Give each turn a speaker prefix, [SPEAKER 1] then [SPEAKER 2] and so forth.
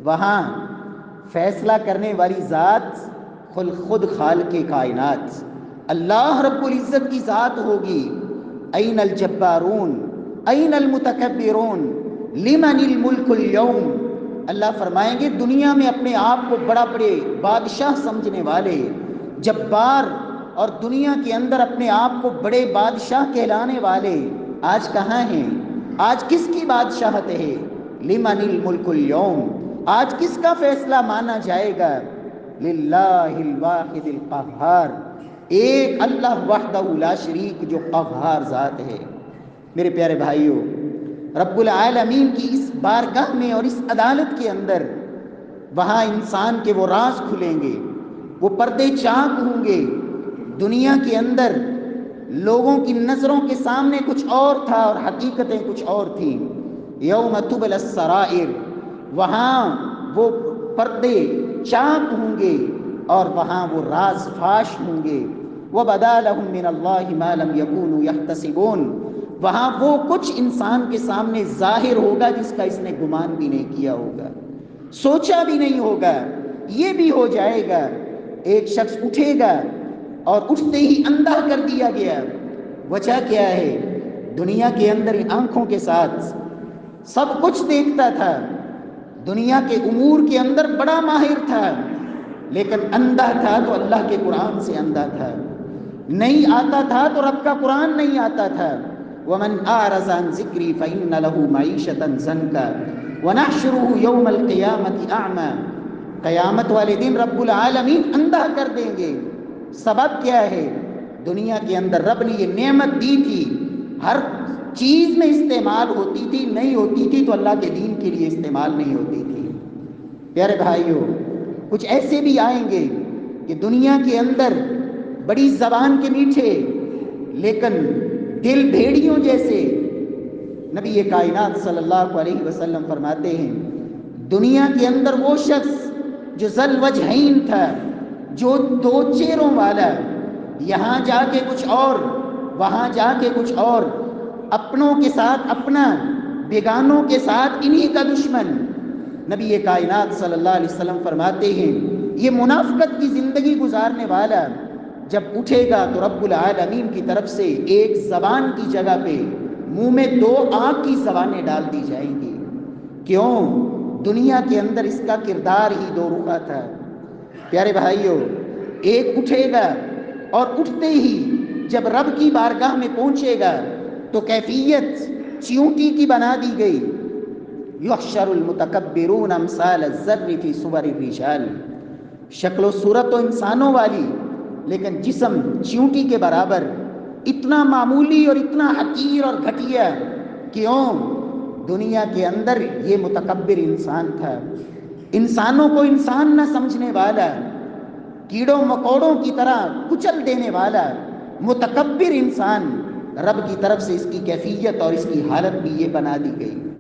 [SPEAKER 1] وہاں فیصلہ کرنے والی ذات خود خالق کائنات اللہ رب العزت کی ذات ہوگی۔ این الجبارون این المتکبرون لمن الملک اليوم، اللہ فرمائیں گے دنیا میں اپنے آپ کو بڑا بڑے بادشاہ سمجھنے والے جبار، اور دنیا کے اندر اپنے آپ کو بڑے بادشاہ کہلانے والے آج کہاں ہیں؟ آج کس کی بادشاہت ہے؟ لمن الملک اليوم، آج کس کا فیصلہ مانا جائے گا؟ للہ الواحد القہار، ایک اللہ وحدہ لا شریک جو قہار ذات ہے۔ میرے پیارے بھائیوں، رب العالمین کی اس بارگاہ میں اور اس عدالت کے اندر وہاں انسان کے وہ راز کھلیں گے، وہ پردے چاک ہوں گے۔ دنیا کے اندر لوگوں کی نظروں کے سامنے کچھ اور تھا اور حقیقتیں کچھ اور تھیں۔ یوم تبلی السرائر، وہاں وہ پردے چاک ہوں گے اور وہاں وہ راز فاش ہوں گے۔ وَبَدَا لَهُم مِّنَ اللَّهِ مَا لَمْ يَكُونُوا يَحْتَسِبُونَ، وہاں وہ کچھ انسان کے سامنے ظاہر ہوگا جس کا اس نے گمان بھی نہیں کیا ہوگا، سوچا بھی نہیں ہوگا۔ یہ بھی ہو جائے گا، ایک شخص اٹھے گا اور اٹھتے ہی اندھا کر دیا گیا۔ وجہ کیا ہے؟ دنیا کے اندر آنکھوں کے ساتھ سب کچھ دیکھتا تھا، دنیا کے امور کے اندر بڑا ماہر تھا، لیکن اندھا تھا تو اللہ کے قرآن سے اندھا تھا، نہیں آتا تھا تو رب کا قرآن نہیں آتا تھا۔ وَمَنْ أَعْرَضَ عَنْ ذِكْرِي فَإِنَّ لَهُ مَعِيشَةً ضَنْكًا وَنَحْشُرُهُ يَوْمَ الْقِيَامَةِ أَعْمَى، قیامت والے دن رب العالمین اندھا کر دیں گے۔ سبب کیا ہے؟ دنیا کے اندر رب نے یہ نعمت دی تھی، ہر چیز میں استعمال ہوتی تھی، نہیں ہوتی تھی تو اللہ کے دین کے لیے استعمال نہیں ہوتی تھی۔ پیارے بھائیوں، کچھ ایسے بھی آئیں گے کہ دنیا کے اندر بڑی زبان کے میٹھے لیکن دل بھیڑیوں جیسے۔ نبی کائنات صلی اللہ علیہ وسلم فرماتے ہیں دنیا کے اندر وہ شخص جو ذل وجہین تھا، جو دو چہروں والا، یہاں جا کے کچھ اور وہاں جا کے کچھ اور، اپنوں کے ساتھ اپنا، بیگانوں کے ساتھ انہی کا دشمن۔ نبی کائنات صلی اللہ علیہ وسلم فرماتے ہیں یہ منافقت کی زندگی گزارنے والا جب اٹھے گا تو رب العالمین کی طرف سے ایک زبان کی جگہ پہ منہ میں دو آنکھ کی زبانیں ڈال دی جائیں گی۔ کیوں؟ دنیا کے اندر اس کا کردار ہی دو رخا تھا۔ پیارے بھائیوں، ایک اٹھے گا اور اٹھتے ہی جب رب کی بارگاہ میں پہنچے گا تو کیفیت چیونٹی کی بنا دی گئی۔ یحشر المتکبرون امثال الذر فی صور الرجال، شکل و صورت تو انسانوں والی لیکن جسم چیونٹی کے برابر، اتنا معمولی اور اتنا حقیر اور گھٹیا۔ کیوں؟ دنیا کے اندر یہ متکبر انسان تھا، انسانوں کو انسان نہ سمجھنے والا، کیڑوں مکوڑوں کی طرح کچل دینے والا متکبر انسان، رب کی طرف سے اس کی کیفیت اور اس کی حالت بھی یہ بنا دی گئی۔